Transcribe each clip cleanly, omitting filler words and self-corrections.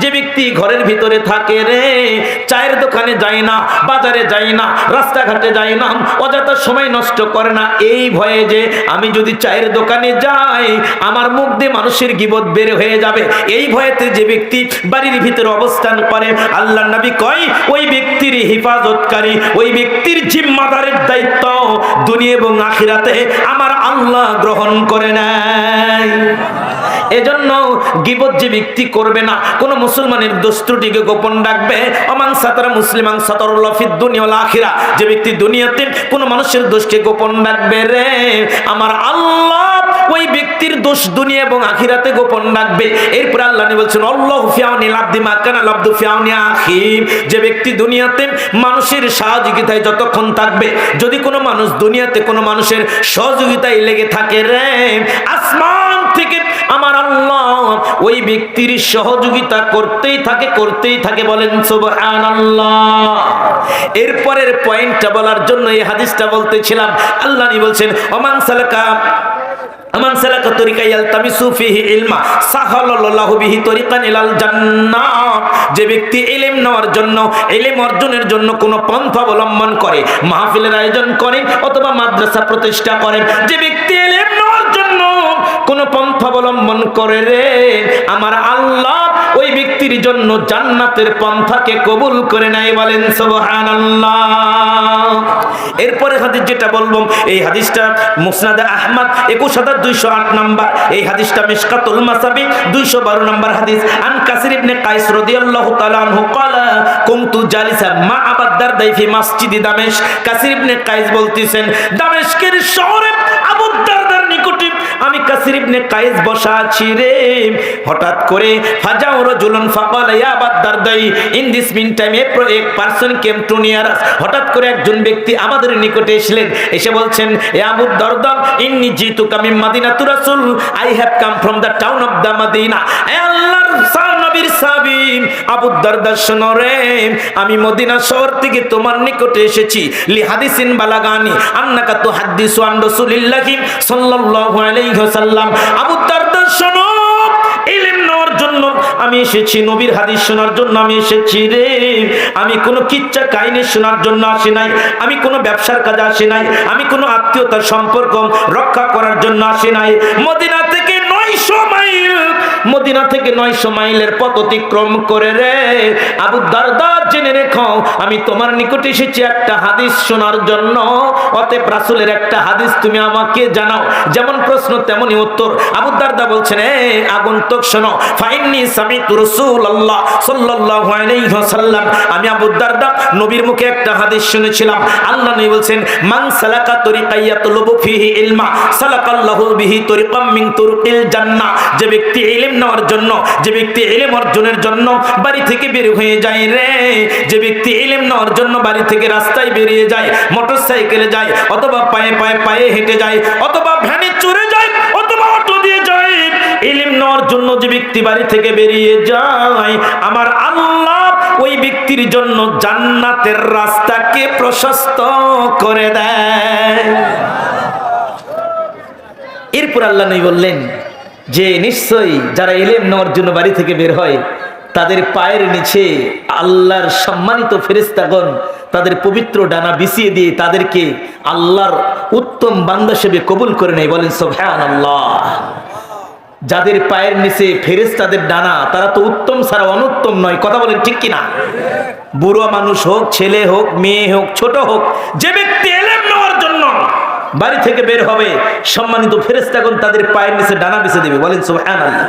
যে ব্যক্তি ঘরের ভিতরে থাকে রে, চায়ের দোকানে যায় না, বাজারে যায় না, রাস্তাঘাটে যায় না, অযথা সময় নষ্ট করে না, এই ভয়ে যে আমি যদি চায়ের দোকানে যাই আমার মুখ দিয়ে মানুষের গীবত বের হয়ে যাবে, এই ভয়েতে যে ব্যক্তি বাড়ির ভিতরে অবস্থান করে, আল্লাহর নবী কয় ওই ব্যক্তির হিফাজতকারী, ওই ব্যক্তির জিম্মাদারের দায়িত্ব দুনিয়া এবং আখিরাতে আমার আল্লাহ গ্রহণ করে নেয়। এজন্য গীবত যে ব্যক্তি করবে না, কোন মুসলমানের দোষ ত্রুটিকে গোপন রাখবে, ওমান সাতারা মুসলিমান সাতারুল্লাহ ফিদ দুনিয়া ওয়াল আখিরা, যে ব্যক্তি দুনিয়াতে কোন মানুষের দোষকে গোপন রাখবে রে, আমার আল্লাহ ওই ব্যক্তির দোষ দুনিয়া এবং আখিরাতে গোপন রাখবে। এরপর আল্লাহ বলছেন আল্লাহু ফি আউনিল আবদি মা কানাল আবদু ফি আউনি আখি, যে ব্যক্তি দুনিয়াতে মানুষের সহযোগিতায় যতক্ষণ থাকবে, যদি কোনো মানুষ দুনিয়াতে কোনো মানুষের সহযোগিতায় লেগে থাকে রে, আসমান থেকে আমার আল্লাহ ওই ব্যক্তির সহযোগিতা করতেই থাকে, বলেন সুবহানাল্লাহ। এরপরের পয়েন্টটা বলার জন্য এই হাদিসটা বলতেছিলাম। আল্লাহ বলছেন ওমান সালাকা তরিকা ইয়ালতামিসু ফিহি ইলমা সাহালাল্লাহু বিহি তরিকান ইলাল জান্নাহ, যে ব্যক্তি ইলম নেওয়ার জন্য, ইলম অর্জনের জন্য কোনো পন্থা অবলম্বন করে, মাহফিলের আয়োজন করে অথবা মাদ্রাসা প্রতিষ্ঠা করেন, যে ব্যক্তি ইলম নেওয়ার জন্য কোন পন্থা অবলম্বন করে রে, আমার আল্লাহ ওই ব্যক্তির জন্য জান্নাতের পন্থাকে কবুল করে নেয়, বলেন সুবহানাল্লাহ। এরপরে হাদিস যেটা বলবো, এই হাদিসটা মুসনাদ আহমদ 21208 নাম্বার, এই হাদিসটা মিশকাতুল মাসাবি 212 নাম্বার হাদিস। আন কাসির ইবনে কাইস রাদিয়াল্লাহু তাআলা আনহু ক্বালা কুনতু জালিসান মা আবু দারদা ফি মসজিদি দামেস্ক। কাসির ইবনে কাইস বলতেছেন, দামেস্কের শহরে আবু দারদার নিকটে আমি কাসির ইবনে কাইস বসা আছি রে, হঠাৎ করে ফাজাউ রাজুলুন ফাকালা ইয়া আবু দারদাই, in this mean time a person came to near us, হঠাৎ করে একজন ব্যক্তি আমাদের নিকটে এসেলেন, এসে বলছেন এ আবু দারদা ইন্নী জিতুকা মিন মাদিনাতুর রাসূল, I have come from the town of the Medina. এ আল্লাহর নবীর সাহাবী আবু দারদা শোনো রে, আমি মদিনা শহর থেকে তোমার নিকটে এসেছি, লি হাদিসিন বালাগানি আন্নাকা তুহাদ্দিসু আন রাসূলিল্লাহি সাল্লাল্লাহু আলাইহি ওয়াসাল্লাম। আবু দারদা শোনো, ইলম নেওয়ার জন্য আমি এসেছি, নবীর হাদিস শোনার জন্য আমি এসেছি রে, আমি কোনো কিচ্ছা কাহিনী শোনার জন্য আসি নাই, আমি কোনো ব্যবসার কাজে আসি নাই, আমি কোনো আত্মীয়তার সম্পর্ক রক্ষা করার জন্য আসি নাই। মদিনা থেকে 900 মাইলের পথ অতিক্রম করে রে আবু দারদা জেনে রেখো, আমি তোমার নিকটে এসেছি একটা হাদিস শোনার জন্য, অতএব রাসূলের একটা হাদিস তুমি আমাকে জানাও। যেমন প্রশ্ন তেমনি উত্তর। আবু দারদা বলছেন, আগন্তুক শোনো, ফাইন্নী সামিতু রাসূলুল্লাহ সাল্লাল্লাহু আলাইহি ওয়াসাল্লাম, আমি আবু দারদা নবীর মুখে একটা হাদিস শুনেছিলাম। আল্লাহ নবী বলছেন, মান সালাকা তরিকা ইয়াতলুবু ফিহি ইলমা সালাকাল্লাহু বিহি তরিকাম মিন তুরুকিল জান্নাহ, যে ব্যক্তি ইলম নেওয়ার জন্য, যে ব্যক্তি ইলম অর্জনের জন্য বাড়ি থেকে বের হয়ে যায় রে, যে ব্যক্তি ইলম নেওয়ার জন্য বাড়ি থেকে রাস্তায় বেরিয়ে যায়, মোটরসাইকেলে যায়, অথবা পায়ে হেঁটে যায়, অথবা ভ্যানে চড়ে যায়, অথবা অটো দিয়ে যায়, ইলম নেওয়ার জন্য যে ব্যক্তি বাড়ি থেকে বেরিয়ে যায়, আমার আল্লাহ ওই ব্যক্তির জন্য জান্নাতের রাস্তাকে প্রশস্ত করে দেয়। এরপর আল্লাহ নবী বললেন যে নিশ্চয়ই যারা ইলম নেওয়ার জন্য বাড়ি থেকে বের হয়, তাদের পায়ের নিচে আল্লাহর সম্মানিত ফেরেশতাগণ তাদের পবিত্র ডানা বিছিয়ে দিয়ে তাদেরকে আল্লাহর উত্তম বান্দা হিসেবে কবুল করে নেয়, বলেন সুবহানাল্লাহ। যাদের পায়ের নিচে ফেরেশতাদের ডানা, তারা তো উত্তম ছাড়া অনুত্তম নয়, কথা বলেন ঠিক কিনা? বুড়ো মানুষ হোক, ছেলে হোক, মেয়ে হোক, ছোট হোক, যে ব্যক্তি ইলম নেওয়ার জন্য বাড়ি থেকে বের হবে, সম্মানিত ফেরেশতাগণ তাদের পায়ের নিচে ডানা বিছিয়ে দেবে, বলেন সুবহানাল্লাহ।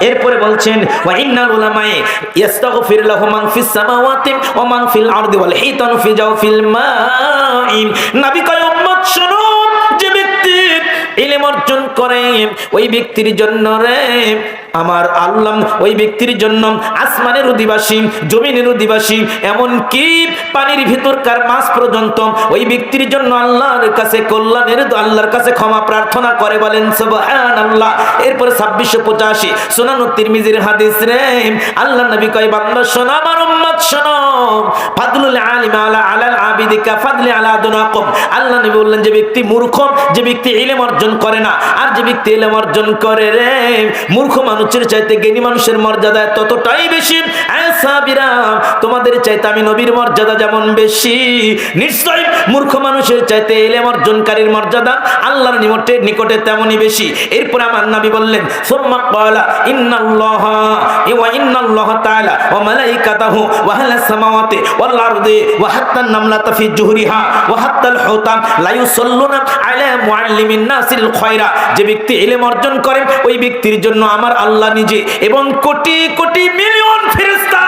এরপরে বলছেন, ওয়া ইন্নাল উলামায়ে ইস্তাগফির লাহুম মান ফিস সামাওয়াতি ওয়া মান ফিল আরদি ওয়াল হিতানু ফি জাওফিল মাই। নবী কয় উম্মত শোনো, যে ব্যক্তি ইলম অর্জন করে ওই ব্যক্তির জন্য রে আমার আল্লাহ ওই ব্যক্তির জন্য আসমানের অধিবাসী, জমিনের অধিবাসী, এমন কি পানির ভিতরকার মাছ পর্যন্ত ওই ব্যক্তির জন্য আল্লাহর কাছে কল্যাণের, আল্লাহর কাছে ক্ষমা প্রার্থনা করে, বলেন সুবহানাল্লাহ। এরপর 2685 সুনান তিরমিজির হাদিস রে আল্লাহ নবী কয়, বান্দা শোনো, আমার উম্মত শোনো, ফাদলুল আলিম আলা আলাল আবিদি কা ফাদলি আলা দুনাকুম। আল্লাহ নবী বললেন, যে ব্যক্তি মূর্খ, যে ব্যক্তি ইলম অর্জন অর্জন করে না। আর যে ব্যক্তি ইলম অর্জন করে রে, মূর্খ মানুষের চাইতে জ্ঞানী মানুষের মর্যাদা ততটাই বেশি। সাহাবীরা, তোমাদের চাইতে আমি নবীর মর্যাদা যেমন বেশি, নিশ্চয় মূর্খ মানুষের চাইতে ইলম অর্জনকারীর মর্যাদা আল্লাহর নিকটে তেমনই বেশি। এরপর আমার নবী বললেন, সুম্মা ক্বালা ইন্নাল্লাহা ওয়া ইন্নাল্লাহা তাআলা ওয়া মালাইকাতাহু ওয়া আহলাস সামাওয়াতি ওয়াল আরদি ওয়া হাত্তান নামলাতা ফি জুহরিহা ওয়া হাত্তাল হুতাম লা ইউসাল্লুনা আলা মুআল্লিমিন নাসিল খায়রা। যে ব্যক্তি ইলম অর্জন করে ওই ব্যক্তির জন্য আমার আল্লাহ নিজে এবং কোটি কোটি মিলিয়ন ফেরেশতা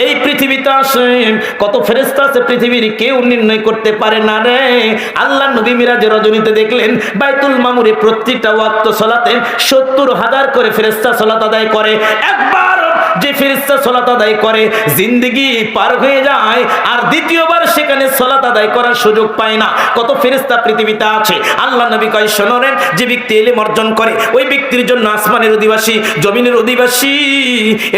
এই পৃথিবীতে আসেন। কত ফেরেশতা আছে পৃথিবীর কেউ নির্ণয় করতে পারে না রে। আল্লাহ নবী মিরাজের রজনীতে দেখলেন বাইতুল মামুরে প্রত্যেকটা ওয়াক্ত সালাতে 70,000 করে ফেরেশতা সালাত আদায় করে। একবার যে ফেরেশতা সালাত আদায় করে জিন্দেগি পার হয়ে যায়, আর দ্বিতীয়বার সেখানে সালাত আদায় করার সুযোগ পায় না। কত ফেরেশতা পৃথিবীতে আছে। আল্লাহ নবী কয়, শোনেন, যে ব্যক্তি ইলম অর্জন করে ওই ব্যক্তির জন্য আসমানের অধিবাসী, জমিনের অধিবাসী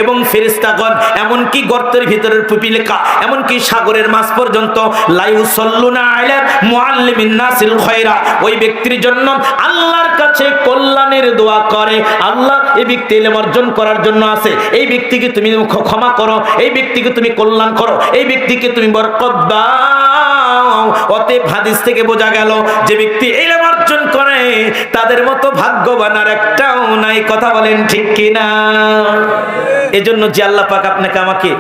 এবং ফেরেশতাগণ, এমনকি গর্তের ভিতরের পিপিলিকা, এমনকি সাগরের মাছ পর্যন্ত লা ইউসাল্লুনা আলা মুআল্লিমিন নাসিল খায়রা, ওই ব্যক্তির জন্য আল্লাহর কাছে কল্যাণের দোয়া করে। আল্লাহ এই ব্যক্তি ইলম অর্জন করার জন্য আছে, এই ব্যক্তিকে তুমি ক্ষমা করো, এই ব্যক্তিকে তুমি কল্যাণ করো, এই ব্যক্তিকে তুমি বরকত দাও। অতএব হাদিস থেকে বোঝা গেল যে ব্যক্তি ইলম অর্জন করে তাদের মতো ভাগ্যবান আর একটাও নাই। কথা বলেন ঠিক কিনা? এজন্য যে আল্লাহ পাক আপনাকে আমাকে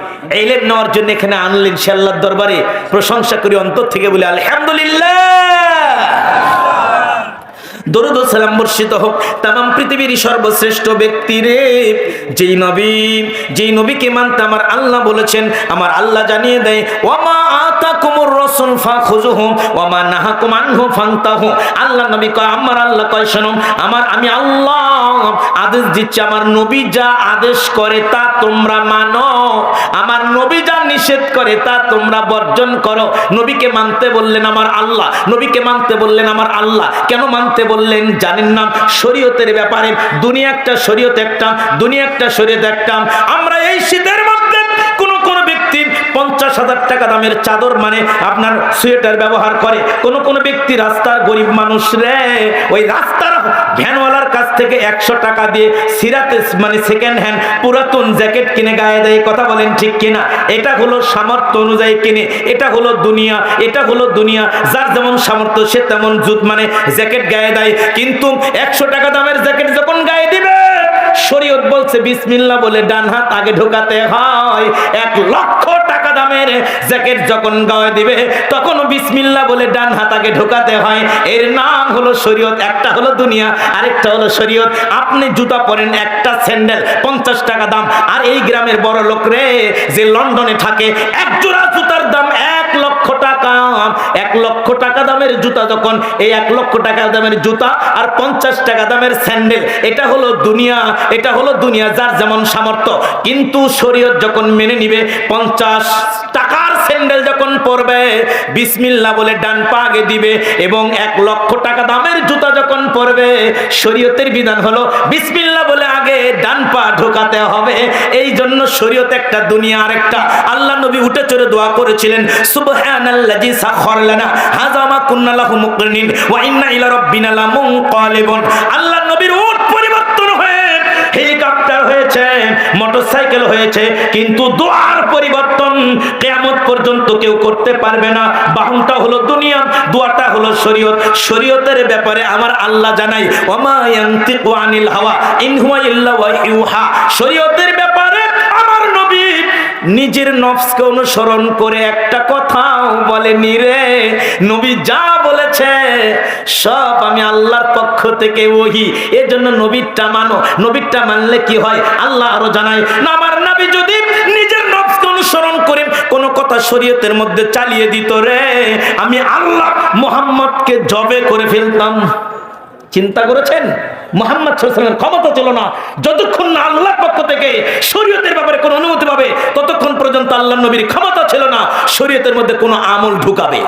ইলম নেওয়ার জন্য এখানে আনলেন, সে আল্লাহর দরবারে প্রশংসা করি, অন্তর থেকে বলি আলহামদুলিল্লাহ। দরুদ ও সালাম বর্ষিত হোক তামাম পৃথিবীর সর্বশ্রেষ্ঠ ব্যক্তি রে, যেই নবীকে মানতে আমার আল্লাহ বলেছেন। আমার আল্লাহ জানিয়ে দেয়, ওয়ামা আতাকুমুর রাসূল ফাখুযুহু ওয়ামা নাহাকুম আনহু ফান্তাহু। আল্লাহ নবী কয়, আমার আল্লাহ কয়, শোনো, আমি আল্লাহ আদেশ দিচ্ছি, আমার নবী যা আদেশ করে তা তোমরা মানো, আমার নবী যা নিষেধ করে তা তোমরা বর্জন করো। নবীকে মানতে বললেন আমার আল্লাহ, নবীকে মানতে বললেন আমার আল্লাহ। কেন মানতে বললেন জানেন না? শরীয়তের ব্যাপারে দুনিয়া একটা, শরীয়ত একটা, দুনিয়া একটা, শরীয়ত একটা। আমরা এই শীতের মধ্যে কোন ব্যক্তি 50,000 টাকা দামের চাদর মানে আপনার সোয়েটার ব্যবহার করে। কোন ব্যক্তি রাস্তার গরিব মানুষ রে, ওই রাস্তার ভ্যানওয়ালার কাছ থেকে 100 টাকা দিয়ে সিরাতে মানে সেকেন্ড হ্যান্ড পুরাতন জ্যাকেট কিনে গায়ে দেয়। কথা বলেন ঠিক কিনা? এটা হলো সামর্থ্য অনুযায়ী কিনে, এটা হলো দুনিয়া, এটা হলো দুনিয়া। যার যেমন সামর্থ্য সে তেমন মানে জ্যাকেট গায়ে দেয়। কিন্তু 100 টাকা দামের জ্যাকেট যখন গায়ে দিবে, শরীয়ত বলছে বিসমিল্লাহ বলে ডান হাত আগে ঢোকাতে হয়। 1 লক্ষ টাকা দামের জ্যাকেট যখন গায়ে দিবে তখন বিসমিল্লাহ বলে ডান হাত আগে ঢোকাতে হয়। এর নাম হলো শরীয়ত। একটা হলো দুনিয়া, আরেকটা হলো শরীয়ত। আপনি জুতা পরেন, একটা স্যান্ডেল 50 টাকা দাম, আর এই গ্রামের বড় লোক রে যে লন্ডনে থাকে, এক জোড়া জুতার দাম 1 লক্ষ টাকা। 1 লক্ষ টাকা দামের জুতা যখন, এই 1 লক্ষ টাকা দামের জুতা আর 50 টাকা দামের স্যান্ডেল, এটা হলো দুনিয়া, এটা হলো দুনিয়া, যার যেমন সামর্থ্য। কিন্তু শরীয়ত যখন মেনে নিবে, 50 টাকার স্যান্ডেল যখন পরবে বিসমিল্লাহ বলে ডান পা আগে দিবে, এবং 1 লক্ষ টাকা দামের জুতা যখন পরবে শরীয়তের বিধান হলো বিসমিল্লাহ বলে আগে ডান পা ঢোকাতে হবে। এই জন্য শরীয়ত একটা, দুনিয়া আরেকটা। আল্লাহ নবী উঠে চড়ে দোয়া করেছিলেন, সুবহানাল্লাযী সাখখারা লানা হাযা মা কুন্না লাহু মুকরিনিন ওয়া ইন্না ইলা রাব্বিনা লামুনকালিবুন। আল্লাহ নবীর উট পরিবর্তন হয়ে হেলিকপ্টার হয়েছে, মোটরসাইকেল হয়েছে, কিন্তু দোয়ার পরিবর্তন কিয়ামত পর্যন্ত কেউ করতে পারবে না। বাহনটা হলো দুনিয়া, দোয়াটা হলো শরীয়ত। শরীয়তের ব্যাপারে আমার আল্লাহ জানাই, ওমা ইয়ানতিকু আনিল হাওয়া ইন হুয়া ইল্লা ওয়াহয়ুহা। শরীয়তের ব্যাপারে আমার নবী নিজের নফসকে অনুসরণ করে একটা কথাও বলেনি রে। নবী যা বলেছে সব আমি আল্লাহর পক্ষ থেকে ওহী। এজন্য নবীরটা মানো। নবীরটা মানলে কি হয় আল্লাহ আরো জানায়, না আমার নবী যদি নিজের নফসকে অনুসরণ করে কোন কথা শরীয়তের মধ্যে চালিয়ে দিত রে, আমি আল্লাহ মুহাম্মদকে জবে করে ফেলতাম। চিন্তা করেছেন? মুহাম্মদ সাল্লাল্লাহু আলাইহি ওয়াসাল্লামের ক্ষমতা ছিল না, যতক্ষণ না আল্লাহর পক্ষ থেকে শরীয়তের ব্যাপারে কোনো অনুমতি পাবে ততক্ষণ পর্যন্ত আল্লাহর নবীর ক্ষমতা ছিল না শরীয়তের মধ্যে কোনো আমল ঢুকাবে।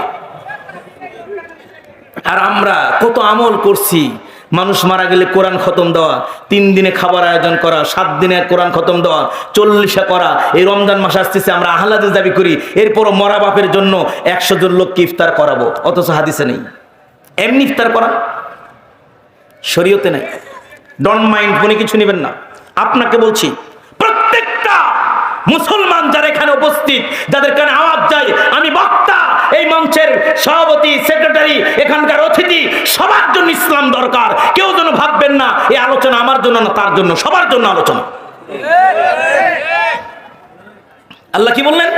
আর আমরা কত আমল করছি। মানুষ মারা গেলে কোরআন খতম দেওয়া, 3 দিনে খাবার আয়োজন করা, 7 দিনে কোরআন খতম দেওয়া, 40 করা। এই রমজান মাস আসতেছে, আমরা আহলাদিস দাবি করি, এরপরও মরা বাপের জন্য 100 জন লোককে ইফতার করাবো, অথচ হাদিসে নেই। এমনি ইফতার করা শরীয়তে নাই। ডোন্ট মাইন্ড, মনে কিছু নেবেন না। আপনাকে বলছি, প্রত্যেকটা মুসলমান যারা এখানে উপস্থিত, যাদের কানে আওয়াজ যায়, আমি বক্তা, এই মঞ্চের সভাপতি, সেক্রেটারি, এখানকার অতিথি, সবার জন্য ইসলাম দরকার। কেউ যেন ভাববেন না এই আলোচনা আমার জন্য না, তার জন্য, সবার জন্য আলোচনা। আল্লাহ কি বললেন?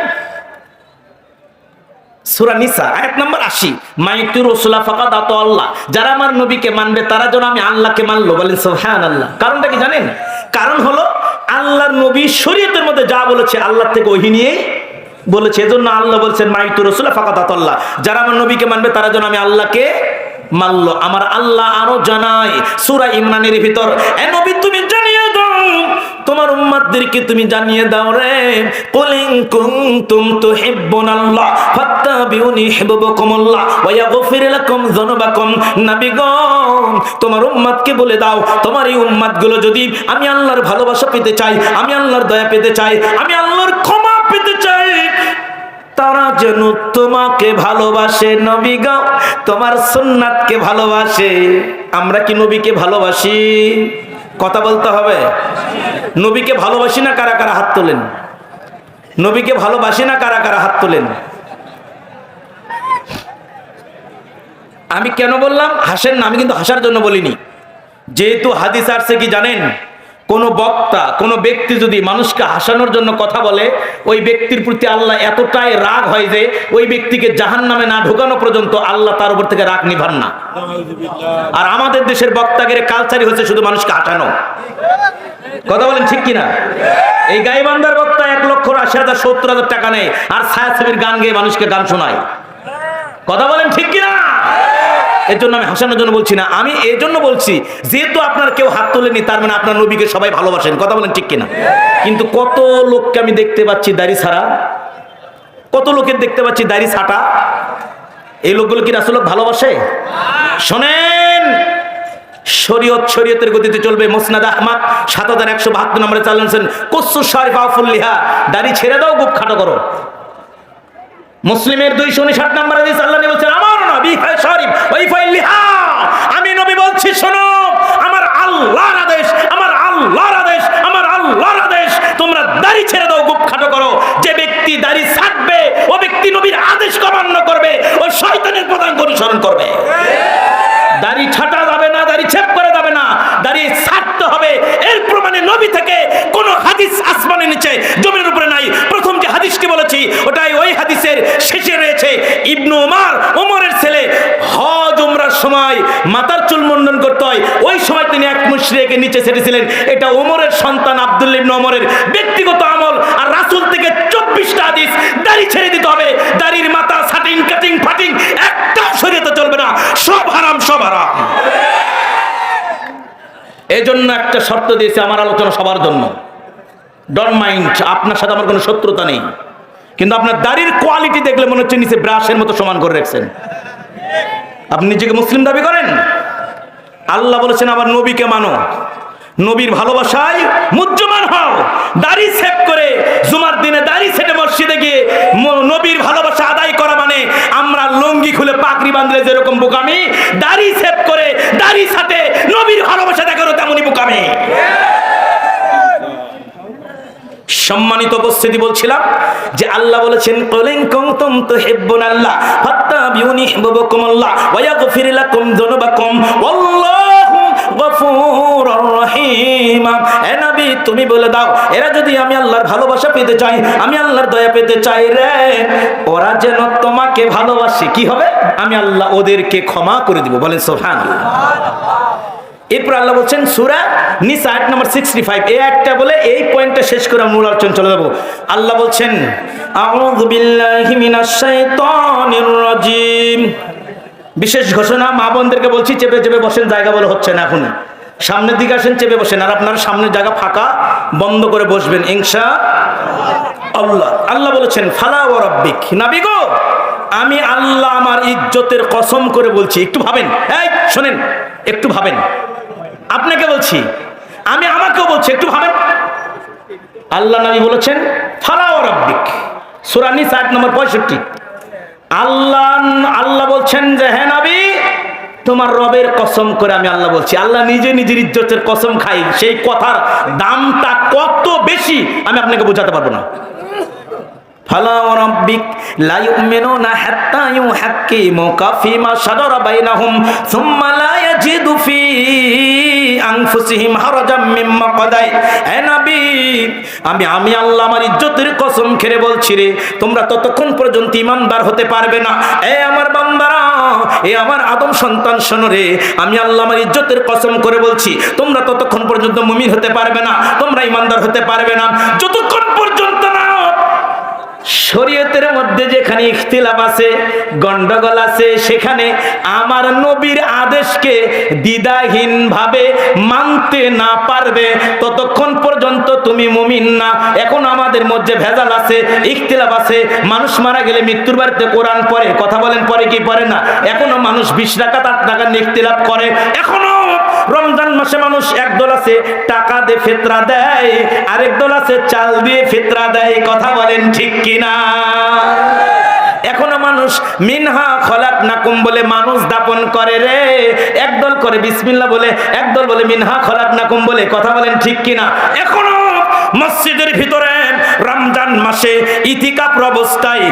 সূরা নিসা আয়াত নাম্বার 80, মাইতু রাসূলা ফাকাদ আতা আল্লাহ, যারা আমার নবীকে মানবে তারা যেন আমি আল্লাহকে মানলো। বলেন সুবহানাল্লাহ। কারণটা কি জানেন? কারণ হলো আল্লাহর নবী শরীয়তের মধ্যে যা বলেছে আল্লাহ থেকে ওহী নিয়ে বলেছে। এজন্য আল্লাহ বলছেন মাইতু রাসূলা ফাকাদ আতা আল্লাহ, যারা আমার নবীকে মানবে তারা যেন আমি আল্লাহকে মানলো। আমার আল্লাহ আরো জানায় সূরা ইমরানের ভিতর, এ নবী তুমি জানিয়ে দাও, তোমার উম্মতদেরকে তুমি জানিয়ে দাও রে, কুল ইন কুনতুম তুহিব্বুনাল্লাহ ফাত্তাবিউনি ইউহিব্বুকুমুল্লাহ ওয়া ইয়াগফির লাকুম যুনুবাকুম। নবী গো, তোমার উম্মতকে বলে দাও, তোমার এই উম্মতগুলো যদি আমি আল্লাহর ভালোবাসা পেতে চাই, আমি আল্লাহর দয়া পেতে চাই, আমি আল্লাহর ক্ষমা পেতে চাই, তারা যেন তোমাকে ভালোবাসে। নবী গো, তোমার সুন্নাতকে ভালোবাসে। আমরা কি নবীকে ভালোবাসি? কথা বলতে হবে। নবীকে ভালোবাসি না কারা কারা হাত তোলেন? নবীকে ভালোবাসি না কারা কারা হাত তোলেন? আমি কেন বললাম হাসেন না? আমি কিন্তু হাসার জন্য বলিনি। যেহেতু হাদিস আসছে কি জানেন, কোন বক্তা, কোন ব্যক্তি যদি মানুষকে হাসানোর জন্য কথা বলে, ওই ব্যক্তির প্রতি আল্লাহ এতটাই রাগ হয় যে ওই ব্যক্তিকে জাহান্নামে না ঢোকানো পর্যন্ত আল্লাহ তার উপর থেকে রাগ নিভান না। আর আমাদের দেশের বক্তাগের কালচারই হচ্ছে শুধু মানুষকে হাসানো। কথা বলেন ঠিক কিনা? এই গাইবান্ধার বক্তা 1,80,000 টাকা নেয় আর ছায়াছবির গান গেয়ে মানুষকে গান শোনায়। কথা বলেন ঠিক কিনা? এর জন্য আমি হাসানোর জন্য বলছি না, আমি এই জন্য বলছি যেহেতু আপনার কেউ হাত তোলেনি তার মানে আপনার নবীকে সবাই ভালোবাসেন। কথা বলেন ঠিক কিনা? কিন্তু কত লোককে আমি দেখতে পাচ্ছি দাড়ি ছাড়া, কত লোকের দেখতে পাচ্ছি দাড়ি ছাটা। এই লোকগুলো কি রাসূলকে ভালোবাসে? শোনেন, শরীয়তের গতিতে চলবে। মুসনাদ আহমদ 7172 নম্বরে চালাচ্ছেন, কুসু শরীফ আফুল লিহা, দাড়ি ছেড়ে দাও, বুক খাটো করো। মুসলিমের 259 নম্বরে হাদিস, আল্লাহ নবী বলেছেন, আমার নবী শরীফ ওই ফাইল লিহা, আমি নবী বলছি শোনো, আমার আল্লাহর আদেশ, আমার আল্লাহর আদেশ, আমার আল্লাহর আদেশ, তোমরা দাড়ি ছেড়ে দাও, বুক খাটো করো। যে ব্যক্তি দাড়ি ছাড়বে ও ব্যক্তি নবীর আদেশ অমান্য করবে, ও শয়তানের পদাঙ্ক অনুসরণ করবে। দাড়ি ছাটা যাবে না, দাড়ি ছেপ করে যাবে না, দাড়ি ছাড়তে হবে। এর প্রমাণে নবী থেকে কোন হাদিস আসমানের নিচে জমিনের উপরে নাই। প্রথম যে হাদিসটি বলেছি ওটাই ওই হাদিসের শেষে রয়েছে। ইবনু ওমরের ছেলে হজ উমরার সময় মাথার চুল মুন্ডন করতে হয়, ওই সময় তিনি এক মুশরিককে নিচে ছেড়েছিলেন। এটা ওমরের সন্তান আব্দুল্লাহ ইবনে ওমরের ব্যক্তিগত আমল। আর রাসূল থেকে 24টা হাদিস, দাড়ি ছেড়ে দিতে হবে। দাড়ির মাথা সাটিং কাটিং ফাটিং একটাও শরীয়তে চলবে না, সব হারাম, সব হারাম। এজন্য একটা শর্ত দিয়েছে, আমার আলোচনা সবার জন্য। ডোন্ট মাইন্ড, আপনার সাথে আমার কোনো শত্রুতা নেই, কিন্তু আপনার দাড়ির কোয়ালিটি দেখলে মনে হচ্ছে নিচে ব্রাশের মতো সমান করে রাখছেন। আপনি নিজেকে মুসলিম দাবি করেন? আল্লাহ বলেছেন আবার নবীকে মানো, নবীর ভালোবাসায় মুজ্জমান হও। দাড়ি সেভ করে জুমার দিনে দাড়ি সেটে মসজিদে গিয়ে নবীর ভালোবাসা আদায় করা মানে আমরা লুঙ্গি খুলে পাকড়ি বাঁধলে যেরকম বোকামি, দাড়ি সেভ করে দাড়ি সাথে নবীর ভালোবাসা দেখানো তেমনই বোকামি। সম্মানিত উপস্থিতি, বলছিলাম যে আল্লাহ বলেছেন, কুল ইন কুনতুম তুহিব্বুনাল্লাহ ফাত্তাবিউনি ইউহিব্বুকুমুল্লাহ ওয়া ইয়াগফির লাকুম যুনুবাকুম ওয়াল্লাহু গফুরুর রহিম। এ নবী তুমি বলে দাও, এরা যদি আমি আল্লাহর ভালোবাসা পেতে চাই, আমি আল্লাহর দয়া পেতে চাই রে, ওরা যেন তোমাকে ভালোবাসে, কি হবে? আমি আল্লাহ ওদেরকে ক্ষমা করে দিব। বলেন সুবহানাল্লাহ। এরপর আল্লাহ বলছেন সূরা নিসা আয়াত নাম্বার 65, এই একটা বলে এই পয়েন্টটা শেষ করে মূল আলোচনা চলে যাব। আল্লাহ বলছেন, আউযু বিল্লাহি মিনাশ শাইতানির রাজিম। বিশেষ ঘোষণা, মা বোনদেরকে বলছি চেপে চেপে বসেন, জায়গা বলে হচ্ছে না, এখন সামনের দিকে আসেন, চেপে বসেন। আর আপনার সামনের জায়গা ফাঁকা, বন্ধ করে বসবেন ইনশাআল্লাহ। আল্লাহ বলেছেন, ফালা ওয়া রাব্বিক, নবী গো আমি আল্লাহ আমার ইজ্জতের কসম করে বলছি। একটু ভাবেন, এই শোনেন, একটু ভাবেন, আপনাকে বলছি, আমি আমাকেও বলছি, একটু ভাবেন। আল্লাহ নবী বলেছেন ফালা ওয়া রাব্বিক, সূরা নিসা আয়াত নম্বর 65। আল্লাহ বলছেন যে হে নবী তোমার রবের কসম করে আমি আল্লাহ বলছি, আল্লাহ নিজে নিজের ইজ্জতের কসম খাই, সেই কথার দামটা কত বেশি আমি আপনাকে বোঝাতে পারবো না। ফালা রাব্বিক লা ইউমিনুনা হাত্তা ইউহাক্কিমুকা ফীমা শাজারা বাইনাহুম সুম্মা লা ইয়াজিদু ফী আনফুসিহিম হারাজাম মিম্মা কাদাই। হে নবী, আমি আল্লাহ আমার ইজ্জতের কসম খেয়ে বলছি রে, তোমরা ততক্ষণ পর্যন্ত ঈমানদার হতে পারবে না। এ আমার বান্দারা, এ আমার আদম সন্তান শোনো রে, আমি আল্লাহ আমার ইজ্জতের কসম করে বলছি, তোমরা ততক্ষণ পর্যন্ত মুমিন হতে পারবে না, তোমরা ঈমানদার হতে পারবে না যতক্ষণ পর্যন্ত না শরীয়তের মধ্যে যেখানে ইখতিলাফ আছে, গন্ডগোল আছে, সেখানে আমার নবীর আদেশকে দ্বিধাহীন ভাবে মানতে না পারবে, ততক্ষণ পর্যন্ত তুমি মুমিন না। এখন আমাদের মধ্যে ভেজাল আছে, ইখতিলাফ আছে। মানুষ মারা গেলে মৃত্যুর বাড়িতে কোরআন পড়ে, কথা বলেন পড়ে কি পড়ে না? এখনো মানুষ 20 টাকা 8 টাকা ইখতিলাফ করে। এখনো রমজান মাসে মানুষ একদল আছে টাকা দিয়ে ফিতরা দেয়, আরেক দল আছে চাল দিয়ে ফিতরা দেয়, কথা বলেন ঠিক কিনা? এখনো মানুষ মিনহা খলাকনাকুম বলে মানুষ দাপন করে রে, একদল করে বিসমিল্লাহ বলে, একদল বলে মিনহা খলাকনাকুম বলে, কথা বলেন ঠিক কিনা? এখনো মসজিদের ভিতরে রমজান মাসে ইতিকাফ অবস্থায়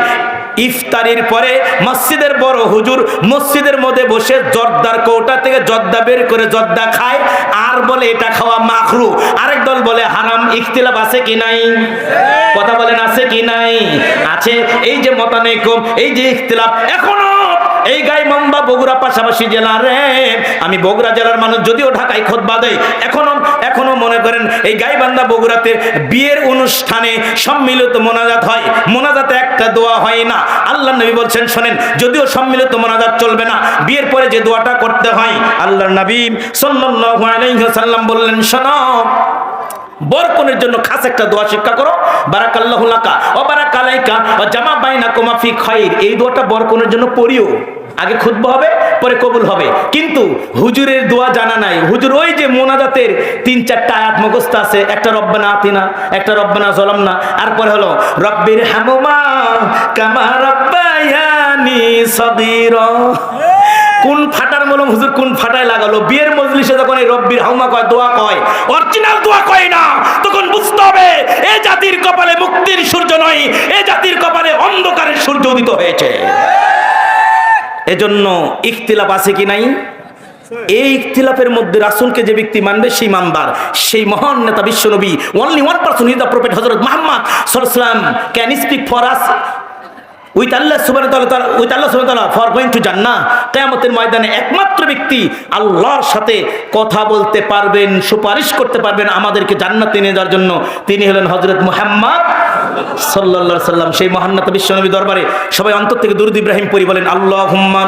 ইফতারির পরে মসজিদের বড় হুজুর মসজিদের মধ্যে বসে জর্দার কৌটা থেকে জর্দা বের করে জর্দা খায়, আর বলে এটা খাওয়া মাকরু। আরেক দল বলে হারাম। ইখতিলাফ আছে কি নাই? কথা বলেন আছে কি নাই? আছে। এই যে মতানৈক্য, এই যে ইখতিলাফ এখনো এই গাইবান্ধা বগুড়া পাশাপাশি জেলা রে, আমি বগুড়া জেলার মানুষ, যদিও ঢাকায় খুতবা দেই, এখনো মনে করেন এই গাইবান্ধা বগুড়াতে বিয়ের অনুষ্ঠানে সম্মিলিত মোনাজাত হয়, মোনাজাতে একটা দোয়া হয় না। আল্লাহর নবী বলছেন শোনেন, যদিও সম্মিলিত মোনাজাত চলবে না, বিয়ের পরে যে দোয়াটা করতে হয়, আল্লাহর নবী সাল্লাল্লাহু আলাইহি ওয়াসাল্লাম বললেন শোনো, বরকনের জন্য খাস একটা দোয়া শিক্ষা করো, বারাকাল্লাহু লাকা ওয়া বারাকালাইকা ওয়া জামা বাইনাকুমা ফি খাইর। এই দোয়াটা বরকনের জন্য পড়িও, আগে খুতবা হবে পরে কবুল হবে। কিন্তু হুজুরের দোয়া জানা নাই। হুজুর ওই যে মোনাজাতের 3-4টা আয়াত মুখস্থ আছে, একটা রব্বানা আতিনা, একটা রব্বানা যালামনা, আর পরে হলো রব্বির হামুমা কামা রাব্বায়ানি সগীরা। কোন ফাটার মলম হুজুর কোন ফাটায় লাগালো? বিয়ের মজলিসে যখন এই রব্বির হাউমা কয়, দোয়া কয়, অরিজিনাল দোয়া কয় না, তখন বুঝতে হবে এই জাতির কপালে মুক্তির সূর্য নয়, এই জাতির কপালে অন্ধকারের সূর্য উদিত হয়েছে। এজন্য ইখতিলাফ আছে কি নাই? এই ইখতিলাফের মধ্যে রাসূলকে যে ব্যক্তি মানবে সেই ইমানদার, সেই মহান নেতা বিশ্বনবী, only one person is the prophet হযরত মুহাম্মদ সাল্লাল্লাহু আলাইহি ওয়াসাল্লাম can speak for us with Allah subhanahu wa ta'ala for going to Jannah। কিয়ামতের ময়দানে একমাত্র ব্যক্তি আল্লাহর সাথে কথা বলতে পারবেন, সুপারিশ করতে পারবেন আমাদেরকে জান্নাতে নিয়ে যাওয়ার জন্য, তিনি হলেন হযরত মুহাম্মদ সাল্লাল্লাহু আলাইহি ওয়াসাল্লাম। সেই মহান নেতা বিশ্বনবী দরবারে সবাই অন্তর থেকে দুরূদ ইব্রাহিম পড়ি, বলেন আল্লাহুম্মা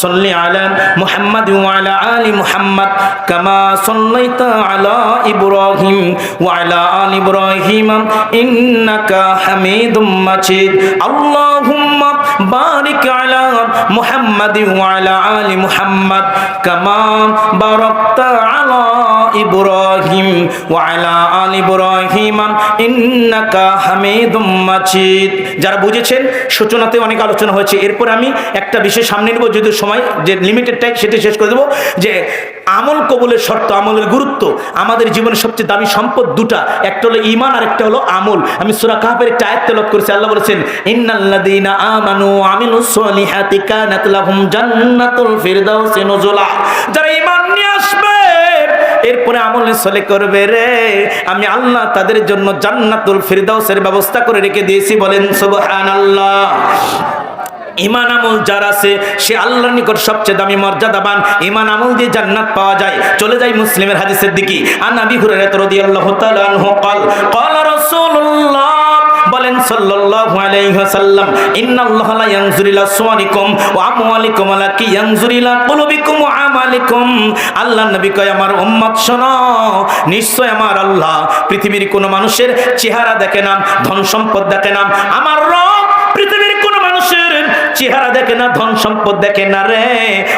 সাল্লি আলা মুহাম্মাদ ওয়া আলা আলি মুহাম্মাদ কামা সাল্লাইতা আলা ইব্রাহিম ওয়া আলা আলি ইব্রাহিম ইন্নাকা হামিদুম মাজিদ। আল্লাহুম্মা বারিক আলা মুহাম্মাদ ওয়া আলা আলি মুহাম্মাদ কামা বারাকতা আলা ইব্রাহিম ওয়া আলা আলি ইব্রাহিম ইন্নাকা হামিদুম মাজিদ। যারা বুঝেছেন, সূচনাতে অনেক আলোচনা হয়েছে, এরপর আমি একটা বিষয় সামনে নেব, যদি সময় যে লিমিটেড টাইম সেটা শেষ করে দেবো, যে আমল কবুলের শর্ত, আমলের গুরুত্ব। আমাদের জীবনের সবচেয়ে দামি সম্পদ দুটা, একটা হলো ঈমান আর একটা হলো আমল। আমি সূরা কাহফের একটা আয়াত তেলাওয়াত করেছি, আল্লাহ বলেছেন ইন্নাল্লাযীনা আমানু ওয়া আমিলুস সলিহাতি কানাত লাহুম জান্নাতুল ফিরদাউসি নুজুলা। যারা ঈমান নিয়ে আসবে এরপরে আমল সলে করবে রে, আমি আল্লাহ তাদের জন্য জান্নাতুল ফিরদাউসের ব্যবস্থা করে রেখে দিয়েছি, বলেন সুবহানাল্লাহ। ঈমান আমল যার আছে সে আল্লাহর নিকট সবচেয়ে দামি মর্যাদাবান। ঈমান আমল দিয়ে জান্নাত পাওয়া যায়। চলে যাই মুসলিমের হাদিসের দিকে। আন আবি হুরায়রা রাদিয়াল্লাহু তাআলা আনহু ক্বালা রাসূলুল্লাহ, বলেন সাল্লাল্লাহু আলাইহি ওয়াসাল্লাম, ইন্নাল্লাহা লা ইয়ানজুরু ইলা সুওয়ারিকুম ওয়া আমওয়ালিকুম ওয়ালাকিন ইয়ানজুরু ইলা কুলুবিকুম ওয়া আমালিকুম। আল্লাহর নবী কয়, আমার উম্মত শোনো, নিশ্চয় আমার আল্লাহ পৃথিবীর কোন মানুষের চেহারা দেখে না, ধন সম্পদ দেখে না। আমার রব পৃথিবীর কোন মানুষের চেহারা দেখে না, ধন সম্পদ দেখে না রে।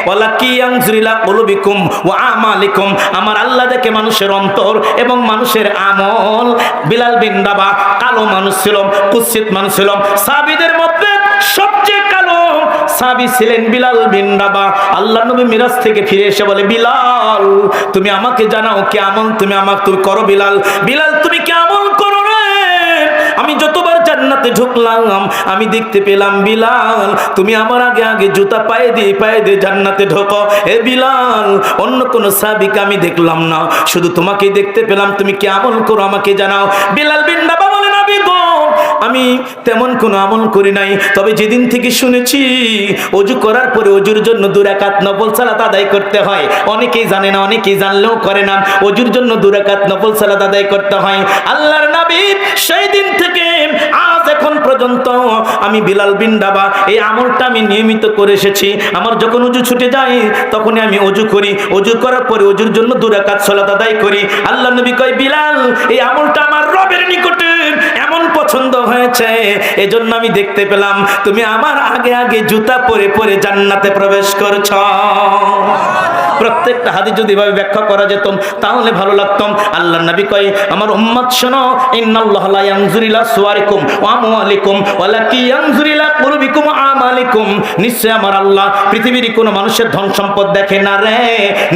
ওয়ালাকিন ইয়ানজুরু ইলা কুলুবিকুম ওয়া আমালিকুম। আমার আল্লাহ দেখে মানুষের অন্তর এবং মানুষের আমল। বিলাল বিন রাবাহ কালো মানুষ ছিল, কুৎসিত মানুষ ছিল, সাহাবীদের মধ্যে সবচেয়ে কালো সাহাবী ছিলেন বিলাল বিন রাবাহ। আল্লাহর নবী মিরাজ থেকে ফিরে এসে বলে, বিলাল তুমি আমাকে জানাও কি আমল তুমি করো। বিলাল, তুমি কি আমল করো রে? আমি যতবার জান্নাতে ঢুকলাম আমি দেখতে পেলাম বিলাল তুমি আমার আগে আগে জুতা পায়ে দিয়ে জান্নাতে ঢোকো। এ বিলাল, অন্য কোন সাহাবীকে আমি দেখলাম না, শুধু তোমাকেই দেখতে পেলাম, তুমি কি আমল করো আমাকে জানাও। বিলাল বিন রাবাহ বলে, নবী গো আমি তেমন কোনো আমল করি নাই, তবে যেদিন থেকে শুনেছি ওযু করার পরে ওযুর জন্য 2 রাকাত নফল সালাত আদায় করতে হয়। অনেকেই জানে না, অনেকেই জানলেও করে না। ওযুর জন্য 2 রাকাত নফল সালাত আদায় করতে হয়। আল্লাহর নবী সেই দিন থেকে আজ এখন পর্যন্ত আমি বিলাল বিন রাবাহ এই আমলটা আমি নিয়মিত করে এসেছি। আমার যখন ওযু ছুটে যায় তখনই আমি ওযু করি, ওযু করার পরে ওযুর জন্য 2 রাকাত সালাত আদায় করি। আল্লাহর নবী কয়, বিলাল এই আমলটা আমার রবের নিকটে এমন পছন্দ হয়েছে, এজন্য আমি দেখতে পেলাম তুমি আমার আগে আগে জুতা পরে পরে জান্নাতে প্রবেশ করছ। প্রত্যেকটা হাদিস যদি এভাবে ব্যাখ্যা করা যেত তাহলে ভালো লাগতো। আল্লাহর নবী কয়, আমার উম্মত শোনো, ইন্নাল্লাহা লা ইয়ানজুরু ইলা সুওয়ারিকুম ওয়া আমওয়ালিকুম ওয়ালাকিন ইয়ানজুরু ইলা কুলুবিকুম ওয়া আমালিকুম। নিশ্চয় আমার আল্লাহ পৃথিবীর কোনো মানুষের ধন সম্পদ দেখে না রে।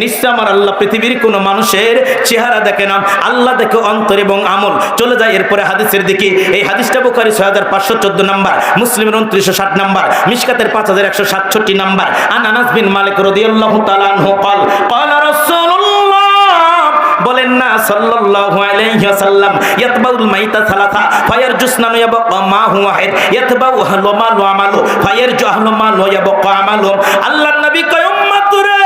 নিশ্চয় আমার আল্লাহ পৃথিবীর কোনো মানুষের চেহারা দেখে না, আল্লাহ দেখে অন্তর এবং আমল। চলে যায় এরপরে হাদিসের দিকে। এই হাদিসটা বুখারী 6514 নাম্বার, মুসলিমের 2960 নাম্বার, মিশকাতের 5167 নাম্বার। আনাস বিন মালিক রাদিয়াল্লাহু তাআলা আনহু قال رسول الله বলেন না সাল্লাল্লাহু আলাইহি ওয়াসাল্লাম, ইয়াতবাউল মাইতা সালাসা ফায়ারজুসনা ইয়াবকা মা হুয়া হাদ ইয়াতবাউ আহলু মাল ওয়া আমালু ফায়ারজু আহলু মাল ওয়া ইয়াবকা আমালু। আল্লাহর নবী কয়, উম্মত রে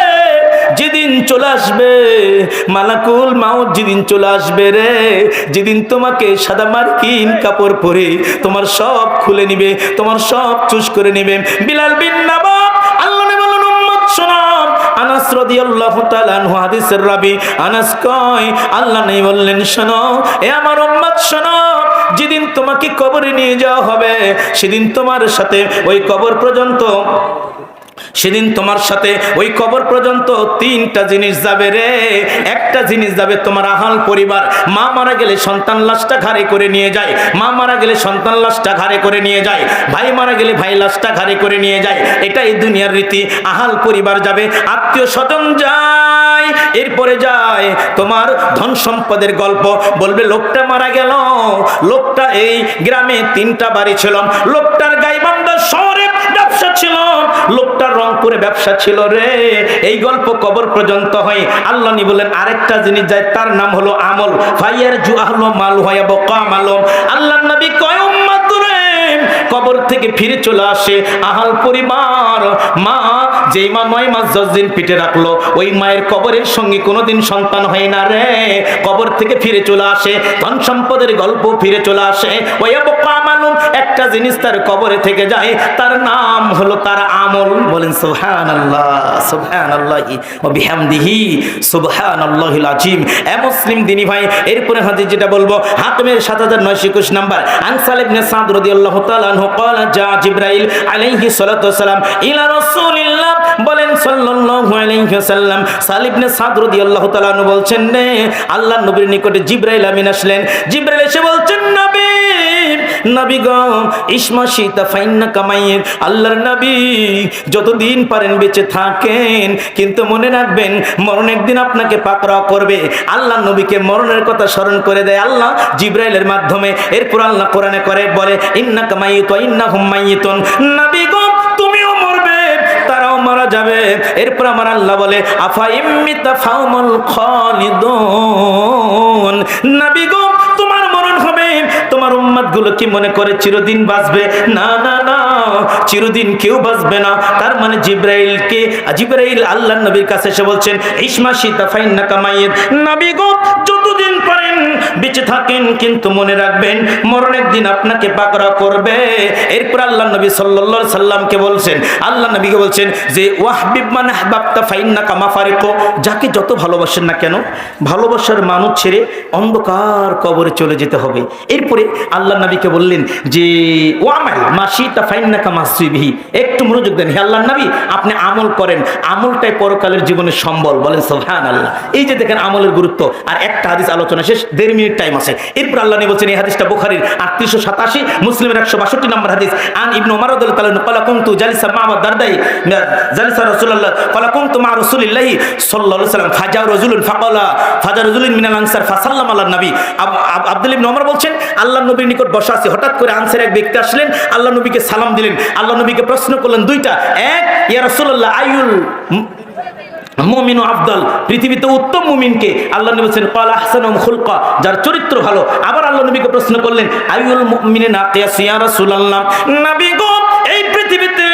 যেদিন চলে আসবে মালাকুল মাউত, যেদিন চলে আসবে রে, যেদিন তোমাকে সাদা মার্কিন কাপড় পরে তোমার সব খুলে নিবে, তোমার সব চুষ করে নিবে। বিলাল বিন রাবাহ আল্লাহ নবী বলেন, উম্মত শোনো। আনাস রাদিয়াল্লাহু তাআলা আনহু হাদিসের রাবী আনাস কয়, আল্লাহ নবী বললেন, শোনো এ আমার উম্মত শোনো, যেদিন তোমাকে কবরে নিয়ে যাওয়া হবে সেদিন তোমার সাথে ওই কবর পর্যন্ত তিনটা জিনিস যাবে রে। একটা জিনিস যাবে তোমার আহাল পরিবার। মা মারা গেলে সন্তান লাশটা ঘাড়ে করে নিয়ে যায়, মা মারা গেলে সন্তান লাশটা ঘাড়ে করে নিয়ে যায়, ভাই মারা গেলে ভাই লাশটা ঘাড়ে করে নিয়ে যায়। এটাই দুনিয়ার রীতি। আহাল পরিবার যাবে, আত্মীয় স্বজন যায়, এরপরে যায় তোমার ধন সম্পদের গল্প বলবে। লোকটা মারা গেল, লোকটা এই গ্রামে 3টা বাড়ি ছিল, লোকটার গাইবান্ধা শহরে ব্যবসা ছিল, লোকটার রংপুরে ব্যবসা ছিল রে। এই গল্প কবর পর্যন্ত হয়। আল্লাহ নবী বলেন, আরেকটা জিনিস যায়, তার নাম হলো আমল। ফায়ারজু আহলু মাল ওয়া ইয়াবকা আমালুম। আল্লাহর নবী কয়, উম্মত রে কবর থেকে ফিরে চলে আসে আহাল পরিবার। মা যেই মা 9 মাস 10 দিন পেটে রাখলো, ওই মায়ের কবরের সঙ্গে কোনোদিন সন্তান হয় না রে। কবর থেকে ফিরে চলে আসে, ধন সম্পদের গল্প ফিরে চলে আসে। ওয়া ইয়াবকা আমালুম, একটা জিনিস তার কবরে থেকে যায়, তার নাম হলো তার আমল। বলেন সুবহানাল্লাহ, সুবহানাল্লাহি ওয়া বিহামদিহি সুবহানাল্লাহিল আযীম। এ মুসলিম দিনী ভাই, এরপরে হাদিস যেটা বলবো হাকিমের 7921 নাম্বার। আনসার ইবনে সাদ রাদিয়াল্লাহু তাআলা আনহু قال جاء জিবরাইল আলাইহি সাল্লাতু ওয়াসালাম ইলা রাসূলিল্লাহ, বলেন সাল্লাল্লাহু আলাইহি ওয়াসাল্লাম। সাল ইবনে সাদ রাদিয়াল্লাহু তাআলা আনহু বলছেন, আল্লাহর নবীর নিকটে জিবরাইল আমিন আসলেন। জিবরাইল এসে বলছেন, নবী গো ইসমা শীতা ফাইন্না কামাইয়ের। আল্লাহর নবী যতদিন পারেন বেঁচে থাকেন, কিন্তু মনে রাখবেন মরণ একদিন আপনাকে পাকড়াও করবে। আল্লাহ নবীকে মরণের কথা স্মরণ করে দেয় আল্লাহ জিবরাইলের মাধ্যমে। এরপর আল্লাহ কোরআনে করে বলে, ইন্নাকা মাইয়িতুন ওয়া ইন্নাহুম মাইয়িতুন। নবী গো তুমিও মরবে, তারাও মারা যাবে। এরপর আমার আল্লাহ বলে, আফা ইম্মিতা ফাউমুল খালিদুন। নবী গো তোমার মরণ হবে, তোমার উম্মত গুলো কি মনে করে চিরদিন বাঁচবে? না না না, চিরদিন কেউ বাঁচবে না। তার মানে জিবরাইল আল্লাহর নবীর কাছে এসে বলছেন, ইসমা শীতা ফাইন্নাকা মাইয়িত। নবী গো যতদিন পারেন বেঁচে থাকেন, কিন্তু মনে রাখবেন মরণ একদিন আপনাকে পাকড়াও করবে। এরপর আল্লাহর নবী সাল্লাল্লাহু আলাইহি সাল্লামকে বলছেন, আল্লাহর নবীকে বলছেন যে ওয়াহবিব মান আহবাবতা ফাইন্নাকা মাফারিকু। যাকে যত ভালোবাসেন না কেন, ভালোবাসার মানুষ ছেড়ে অন্ধকার কবরে চলে যেতে হবে। এরপরে আল্লাহর নবীকে বললেন যে ওয়ামাল মাশিতা ফাইন্নাকা মাসিবিহি। একটু মনোযোগ দেন, হে আল্লাহর নবী আপনি আমল করেন, আমলটাই পরকালের জীবনের সম্বল। বলেন সুবহানাল্লাহ। এই যে দেখেন আমলের গুরুত্ব। আর একটা হাদিস আলোচনা শেষ, 1.5 মিনিট টাইম আছে। এরপর আল্লাহ নবী বলছেন, এই হাদিসটা বুখারীর 3887, মুসলিমের 162 নম্বর হাদিস। আন ইবনে ওমর রাদিয়াল্লাহু তাআলা ক্বালা কুনতু জালিসা মা আবু দারদাই জালিসা রাসূলুল্লাহ ক্বালা কুনতু মা রাসূলিল্লাহি সাল্লাল্লাহু আলাইহি ওয়াসাল্লাম ফাজা রাজুলুন ফাকালা ফাজা রাজুলুন মিনাল আনসার ফাসাল্লামা আলান নবী। আব্দুল্লাহ ইবনে ওমর বলছেন, আল্লাহর নবীর নিকট বসা আছে, হঠাৎ করে আনসার এক ব্যক্তি আসলেন, আল্লাহ নবীকে সালাম দিলেন, আল্লাহ নবীকে প্রশ্ন করলেন দুইটা। এক, ইয়া রাসূলুল্লাহ আইয়ুল মুমিনু আফদাল, পৃথিবীতে উত্তম মুমিনকে? আল্লাহ নবী বলেন ক্বালা আহসানুহুম খুলকা, যার চরিত্র ভালো। আবার আল্লাহ নবীকে প্রশ্ন করলেন আইয়ুল মুমিনিনা কিয়াস ইয়া রাসূলুল্লাহ, নবী গো এই পৃথিবীতে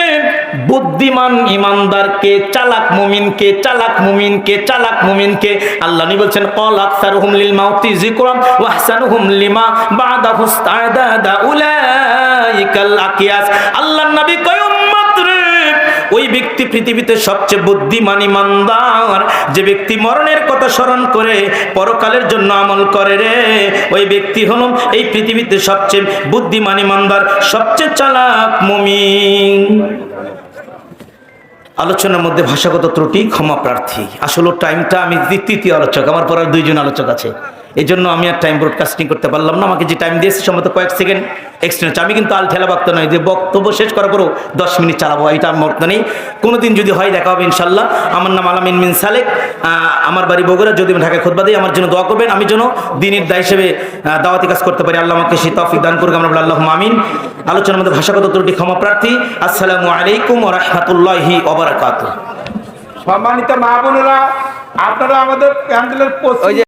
বুদ্ধিমান ইমানদারকে, চালাক মুমিনকে, চালাক মুমিনকে, চালাক মুমিনকে? আল্লাহ নবী বলেন ক্বালা আকসারুহুম লিল মাউতি যিকরান ওয়া আহসানুহুম লিমা বাদাহু ইসতাদাদা উলাইকাল আকিয়াস। আল্লাহর নবী কয়, উম্মত রে, ওই ব্যক্তি পৃথিবীতে সবচেয়ে বুদ্ধিমান ইমানদার, যে ব্যক্তি মরণের কথা স্মরণ করে পরকালের জন্য আমল করে রে, ওই ব্যক্তি হলো এই পৃথিবীতে সবচেয়ে বুদ্ধিমান ইমানদার, সবচেয়ে চালাক মুমিন। আলোচনার মধ্যে ভাষাগত ত্রুটি ক্ষমা প্রার্থী। আসলে টাইমটা আমি তৃতীয় আলোচক, আমার পর আর 2 জন আলোচক আছে, এই জন্য আমি আর টাইম ব্রডকাস্টিং করতে পারলাম না। আমাকে যে টাইম দিয়েছে সম্ভবত কয়েক সেকেন্ড এক্সটেন্ড। আমি কিন্তু আল ঠেলা বক্তা নয় যে বক্তব্য শেষ করার পরও 10 মিনিট চালাবো, এটা আমার মত নেই। কোনোদিন যদি হয় দেখা হবে ইনশাল্লাহ। আমার নাম আলামিন বিন সালেক, আমার বাড়ি বগুড়া। যদি আমি ঢাকায় খুতবা দিই, আমার জন্য দোয়া করবেন, আমি যেন দ্বীনের দায়ী হিসেবে দাওয়াতি কাজ করতে পারি। আল্লাহ আমাকে সেই তৌফিক দান করুক, আমরা বলি আল্লাহুম্মা আমিন। আলোচনার মধ্যে ভাষাগত ত্রুটি ক্ষমা প্রার্থী। আসসালামু আলাইকুম ওয়া রাহমাতুল্লাহি ওয়া বারাকাতুহু। সম্মানিত মা বোনেরা, আপনারা আমাদের প্যান্ডেলের